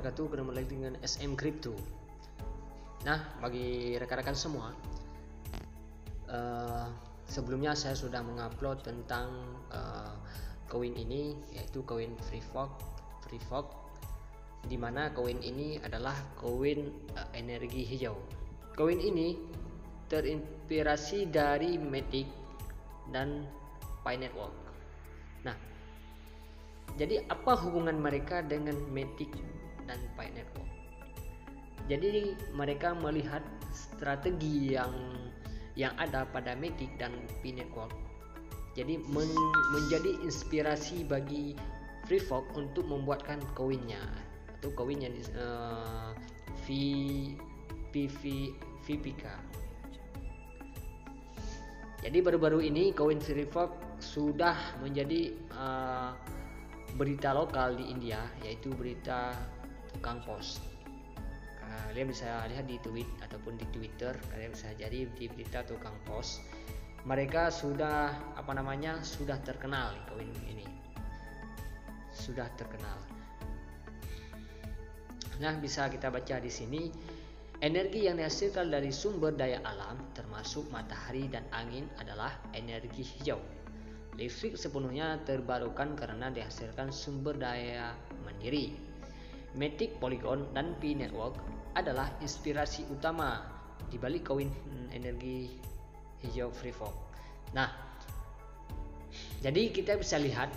wabarakatuh. Kembali lagi dengan SM Crypto. Nah, bagi rekan-rekan semua, sebelumnya saya sudah mengupload tentang koin ini, yaitu koin Free Fork, di mana koin ini adalah koin energi hijau. Koin ini terinspirasi dari Matic dan Pi Network. Nah, jadi apa hubungan mereka dengan Matic dan Pi Network? Jadi mereka melihat strategi yang ada pada Matic dan Pi Network. Jadi menjadi inspirasi bagi Free Fork untuk membuatkan koinnya, atau koin yang VPK. Jadi baru-baru ini koin Free Fork sudah menjadi berita lokal di India, yaitu berita tukang pos. Kalian bisa lihat di tweet ataupun di Twitter, kalian bisa jadi di berita tukang pos. Mereka sudah sudah terkenal, koin ini sudah terkenal. Nah, bisa kita baca di sini, energi yang dihasilkan dari sumber daya alam termasuk matahari dan angin adalah energi hijau. Listrik sepenuhnya terbarukan karena dihasilkan sumber daya mandiri. Matic, Polygon, dan Pi Network adalah inspirasi utama di balik koin energi hijau Free Fork. Nah, jadi kita bisa lihat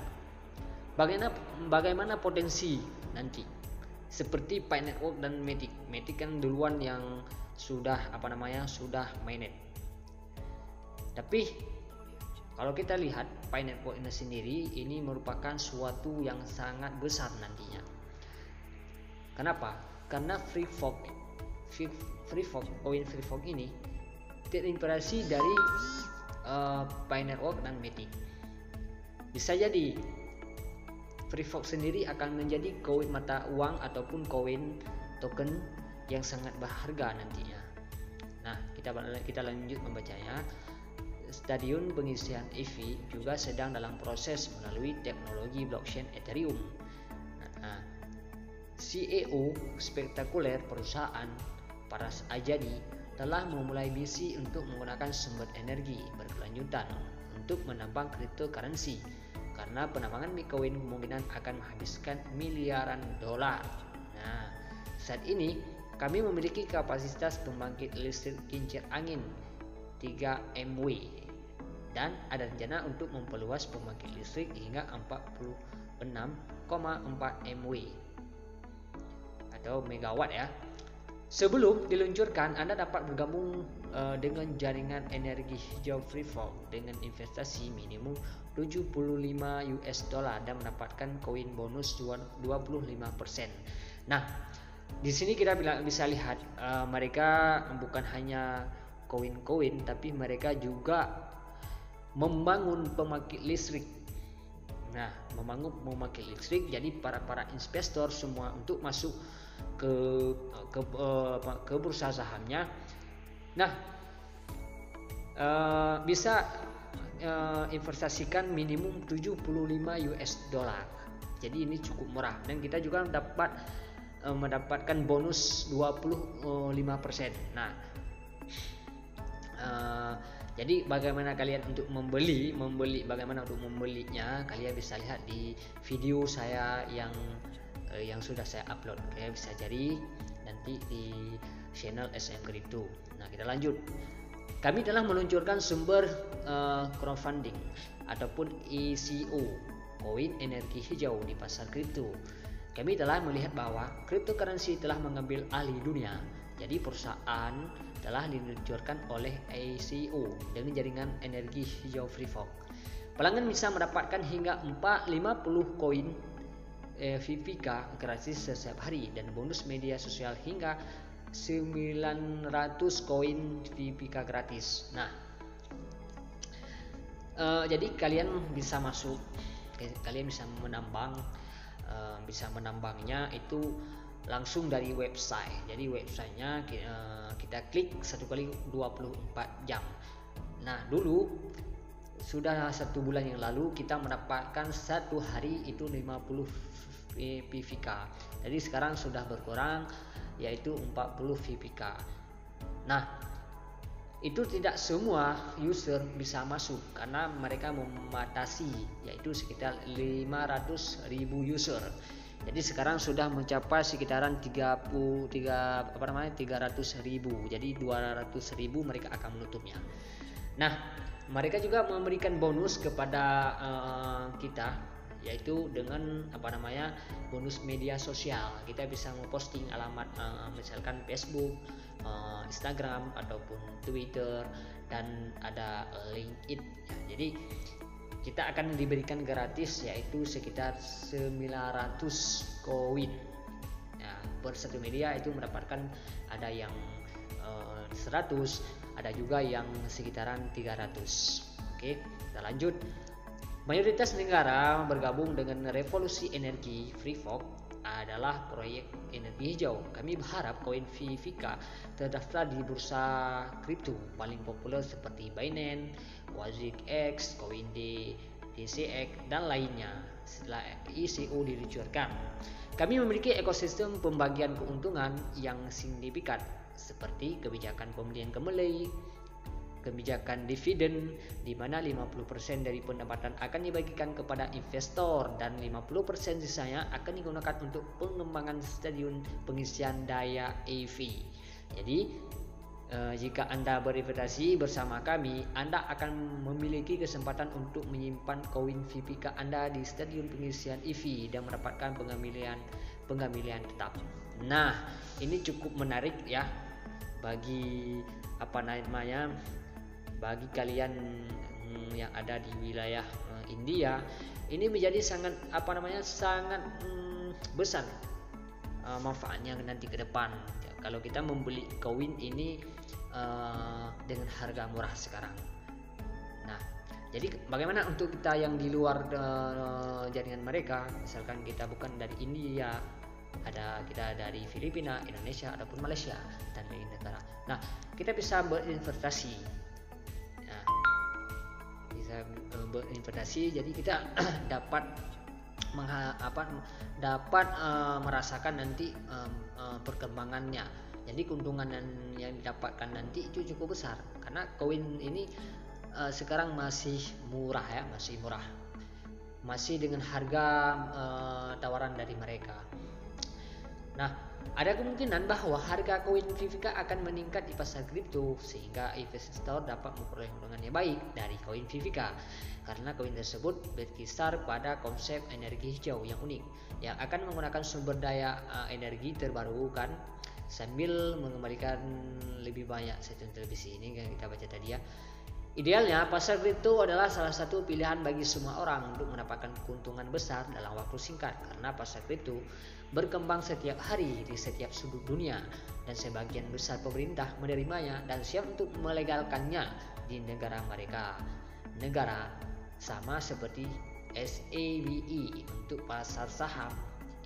bagaimana potensi nanti seperti Pi Network dan Matic. Matic kan duluan yang sudah sudah mainnet. Tapi kalau kita lihat Pi Network ini sendiri, ini merupakan suatu yang sangat besar nantinya. Kenapa? Karena Free Fork koin Free Fork ini terinspirasi dari Pi Network dan Matic. Bisa jadi Free Fork sendiri akan menjadi koin mata uang ataupun koin token yang sangat berharga nantinya. Nah, kita lanjut membacanya. Stadion pengisian EV juga sedang dalam proses melalui teknologi blockchain Ethereum. Nah, CEO spektakuler perusahaan Paras Ajadi telah memulai misi untuk menggunakan sumber energi berkelanjutan untuk menambang cryptocurrency, karena penambangan Bitcoin kemungkinan akan menghabiskan miliaran dolar. Nah, saat ini kami memiliki kapasitas pembangkit listrik kincir angin 3 MW dan ada rencana untuk memperluas pembangkit listrik hingga 46,4 MW atau megawatt ya. Sebelum diluncurkan, Anda dapat bergabung dengan jaringan energi hijau Free Fork dengan investasi minimum $75 dan mendapatkan koin bonus 25%. Nah, di sini kita bisa lihat mereka bukan hanya koin-koin, tapi mereka juga membangun pembangkit listrik. Nah, membangun pembangkit listrik, jadi para investor semua untuk masuk ke bursa sahamnya. Nah, bisa investasikan minimum $75. Jadi ini cukup murah, dan kita juga mendapatkan bonus 25%. Nah, jadi bagaimana kalian untuk membeli bagaimana untuk membelinya, kalian bisa lihat di video saya yang sudah saya upload. Kalian bisa cari nanti di channel SM Crypto. Nah, kita lanjut. Kami telah meluncurkan sumber crowdfunding ataupun ICO koin energi hijau di pasar kripto. Kami telah melihat bahwa cryptocurrency telah mengambil alih dunia. Jadi perusahaan telah diluncurkan oleh ICO dengan jaringan energi hijau Free Fork. Pelanggan bisa mendapatkan hingga 50 koin VPK gratis setiap hari dan bonus media sosial hingga 900 koin VPK gratis. Nah, jadi kalian bisa masuk, kalian bisa menambangnya itu langsung dari website. Jadi websitenya kita klik 1 kali 24 jam. Nah, dulu sudah 1 bulan yang lalu kita mendapatkan 1 hari itu 50 VPK. Jadi sekarang sudah berkurang yaitu 40 VPK. Nah, itu tidak semua user bisa masuk karena mereka membatasi yaitu sekitar 500.000 user. Jadi sekarang sudah mencapai sekitaran 300.000. Jadi 200.000 mereka akan menutupnya. Nah, mereka juga memberikan bonus kepada kita yaitu dengan bonus media sosial. Kita bisa memposting alamat misalkan Facebook, Instagram ataupun Twitter, dan ada LinkedIn ya. Jadi kita akan diberikan gratis yaitu sekitar 900 koin ya, per satu media. Itu mendapatkan ada yang 100, ada juga yang sekitaran 300. Oke, kita lanjut. Mayoritas negara bergabung dengan revolusi energi Freeport adalah proyek energi hijau. Kami berharap koin VPK terdaftar di bursa kripto paling populer seperti Binance, WazirX, CoinD, DCX, dan lainnya setelah ICO diluncurkan. Kami memiliki ekosistem pembagian keuntungan yang signifikan seperti kebijakan pembelian kedelai, kebijakan dividen di mana 50% dari pendapatan akan dibagikan kepada investor dan 50% sisanya akan digunakan untuk pengembangan stadion pengisian daya EV. Jadi jika Anda berinvestasi bersama kami, Anda akan memiliki kesempatan untuk menyimpan koin VPK Anda di stadion pengisian EV dan mendapatkan pengambilan tetap. Nah, ini cukup menarik ya bagi bagi kalian yang ada di wilayah India. Ini menjadi sangat besar manfaatnya nanti ke depan ya, kalau kita membeli koin ini dengan harga murah sekarang. Nah, jadi bagaimana untuk kita yang di luar jaringan mereka, misalkan kita bukan dari India, kita dari Filipina, Indonesia ataupun Malaysia dan lain negara. Nah, kita bisa berinvestasi. Jadi kita dapat merasakan nanti perkembangannya. Jadi keuntungan yang didapatkan nanti itu cukup besar karena koin ini sekarang masih murah, masih dengan harga tawaran dari mereka. Nah, ada kemungkinan bahwa harga koin VPK akan meningkat di pasar kripto sehingga investor dapat memperoleh keuntungan yang baik dari koin VPK karena koin tersebut berkisar pada konsep energi hijau yang unik yang akan menggunakan sumber daya energi terbarukan sambil mengembalikan lebih banyak stasiun televisi. Ini yang kita baca tadi ya. Idealnya pasar kripto adalah salah satu pilihan bagi semua orang untuk mendapatkan keuntungan besar dalam waktu singkat karena pasar kripto berkembang setiap hari di setiap sudut dunia dan sebagian besar pemerintah menerimanya dan siap untuk melegalkannya di negara mereka. Negara sama seperti SABE untuk pasar saham.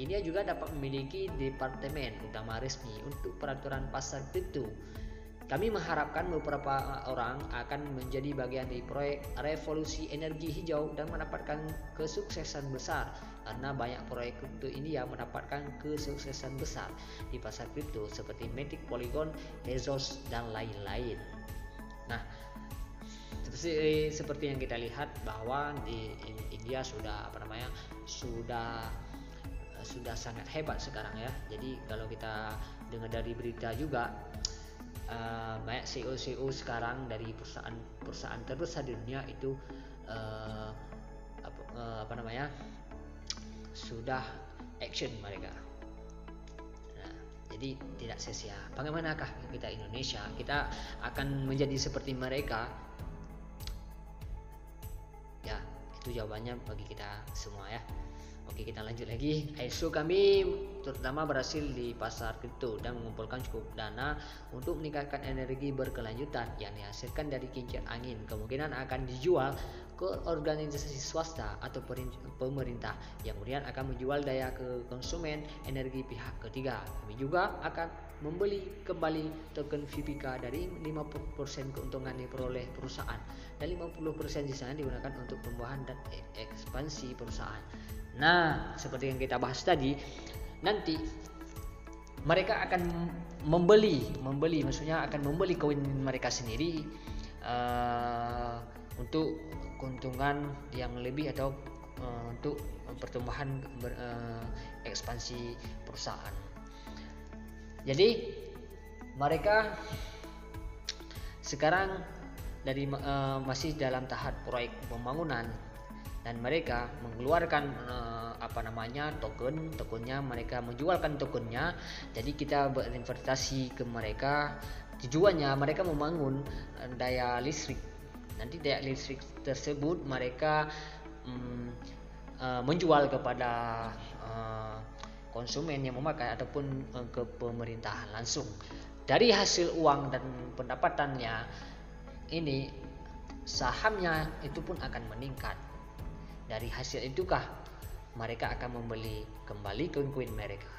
India juga dapat memiliki departemen utama resmi untuk peraturan pasar kripto. Kami mengharapkan beberapa orang akan menjadi bagian dari proyek revolusi energi hijau dan mendapatkan kesuksesan besar karena banyak proyek kripto ini yang mendapatkan kesuksesan besar di pasar kripto seperti Matic, Polygon, Tezos, dan lain-lain. Nah, seperti yang kita lihat bahwa di India sudah sangat hebat sekarang ya. Jadi kalau kita dengar dari berita juga banyak CEO sekarang dari perusahaan terbesar di dunia itu sudah action mereka. Nah, jadi tidak sia-sia. Bagaimanakah kita Indonesia? Kita akan menjadi seperti mereka? Ya, itu jawabannya bagi kita semua ya. Oke, kita lanjut lagi. ISO kami terutama berhasil di pasar kripto dan mengumpulkan cukup dana untuk meningkatkan energi berkelanjutan yang dihasilkan dari kincir angin. Kemungkinan akan dijual ke organisasi swasta atau pemerintah yang kemudian akan menjual daya ke konsumen energi pihak ketiga. Kami juga akan membeli kembali token VPK dari 50% keuntungan yang diperoleh perusahaan dan 50% di sana digunakan untuk pembuahan dan ekspansi perusahaan. Nah, seperti yang kita bahas tadi, nanti mereka akan membeli maksudnya akan membeli koin mereka sendiri untuk keuntungan yang lebih atau untuk pertumbuhan ekspansi perusahaan. Jadi mereka sekarang masih dalam tahap proyek pembangunan dan mereka mengeluarkan tokennya, mereka menjualkan tokennya. Jadi kita berinvestasi ke mereka. Tujuannya mereka membangun daya listrik. Nanti daya listrik tersebut mereka menjual kepada konsumen yang memakai ataupun ke pemerintahan langsung. Dari hasil uang dan pendapatannya ini, sahamnya itu pun akan meningkat. Dari hasil itukah mereka akan membeli kembali koin-koin mereka.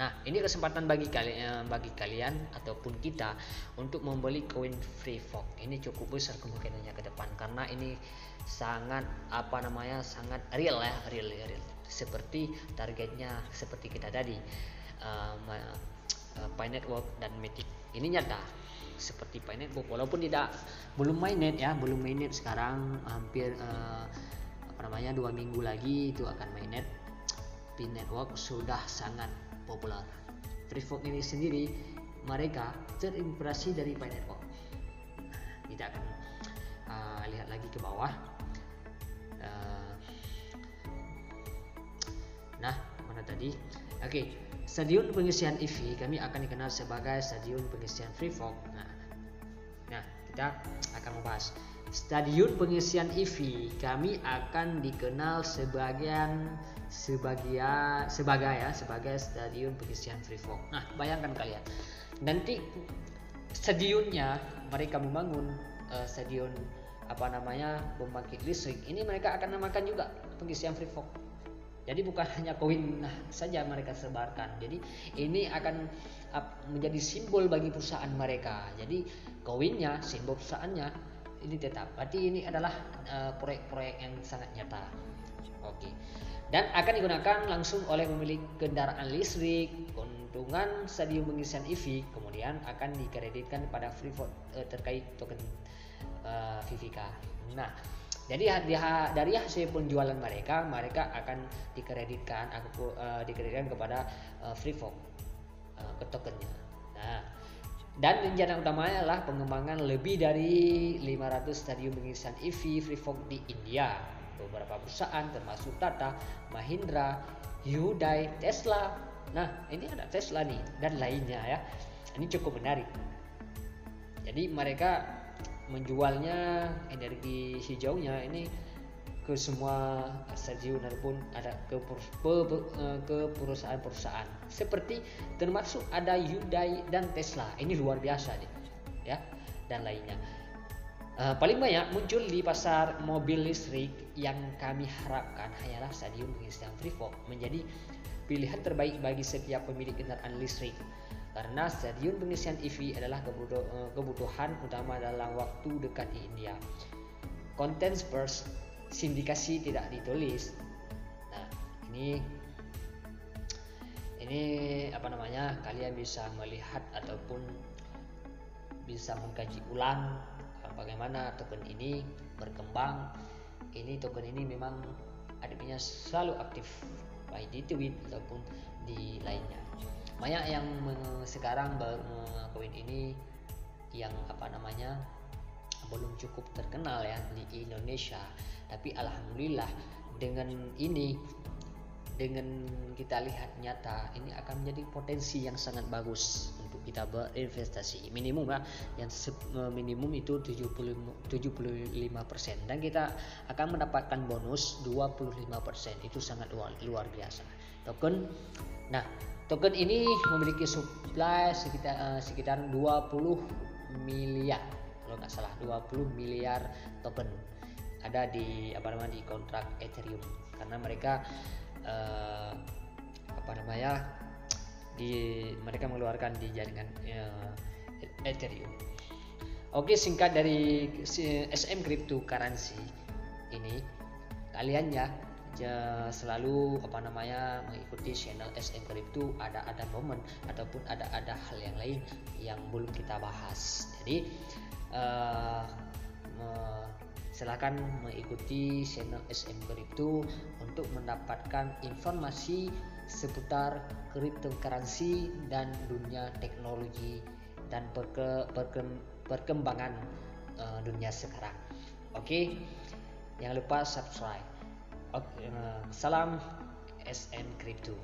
Nah, ini kesempatan bagi kalian ataupun kita untuk membeli koin Free Fork. Ini cukup besar kemungkinannya ke depan karena ini sangat sangat real. Seperti targetnya seperti kita tadi, Pi Network dan Matic. Ini nyata seperti Pi Network, walaupun belum mainnet sekarang, hampir 2 minggu lagi itu akan mainnet. Pi Network sudah sangat populer. Free Fork ini sendiri mereka terinspirasi dari Pi Network. Kita akan lihat lagi ke bawah. Nah, mana tadi? Oke, stadion pengisian EV kami akan dikenal sebagai stadion pengisian Free Fork. Nah, kita akan membahas stadion pengisian EV kami akan dikenal sebagai stadion pengisian Free Fork. Nah, bayangkan kalian, nanti stadionnya mereka membangun stadion pembangkit listrik. Ini mereka akan namakan juga pengisian Free Fork. Jadi bukan hanya koin saja mereka sebarkan. Jadi ini akan menjadi simbol bagi perusahaan mereka. Jadi koinnya, simbol perusahaannya ini tetap. Berarti ini adalah proyek-proyek yang sangat nyata. Oke. Dan akan digunakan langsung oleh pemilik kendaraan listrik. Keuntungan stadion pengisian EV kemudian akan dikreditkan pada Free Fork terkait token VPK. Nah, jadi dari hasil penjualan mereka akan dikreditkan kepada Free Fork ke tokennya. Nah, dan rencana utamanya adalah pengembangan lebih dari 500 stadion pengisian EV Free Fork di India. Beberapa perusahaan termasuk Tata, Mahindra, Hyundai, Tesla. Nah, ini ada Tesla nih dan lainnya ya. Ini cukup menarik. Jadi mereka menjualnya energi hijaunya ini ke semua stadion ataupun ada ke perusahaan-perusahaan seperti termasuk ada Hyundai dan Tesla. Ini luar biasa nih ya, dan lainnya. Paling banyak muncul di pasar mobil listrik. Yang kami harapkan hanyalah stadion pengisian Free Fork menjadi pilihan terbaik bagi setiap pemilik kendaraan listrik. Karena stadion pengisian EV adalah kebutuhan utama dalam waktu dekat di India. Konten Spurs, sindikasi tidak ditulis. Nah, ini kalian bisa melihat ataupun bisa mengkaji ulang bagaimana token ini berkembang. Ini token ini memang adminnya selalu aktif baik di tweet ataupun di lainnya. Banyak yang sekarang koin ini yang belum cukup terkenal ya di Indonesia, tapi alhamdulillah dengan kita lihat nyata ini akan menjadi potensi yang sangat bagus untuk kita berinvestasi. Minimum ya, yang minimum itu 75% dan kita akan mendapatkan bonus 25%. Itu sangat luar biasa. Token ini memiliki supply sekitar 20 miliar, kalau nggak salah 20 miliar token ada di kontrak Ethereum, karena mereka mereka mengeluarkan di jaringan Ethereum. Oke, singkat dari SM cryptocurrency ini, kalian ya selalu mengikuti channel SM Crypto. Ada momen ataupun ada hal yang lain yang belum kita bahas. Jadi silakan mengikuti channel SM Crypto untuk mendapatkan informasi seputar cryptocurrency dan dunia teknologi dan perkembangan dunia sekarang. Oke, jangan lupa subscribe. Salam SM Crypto.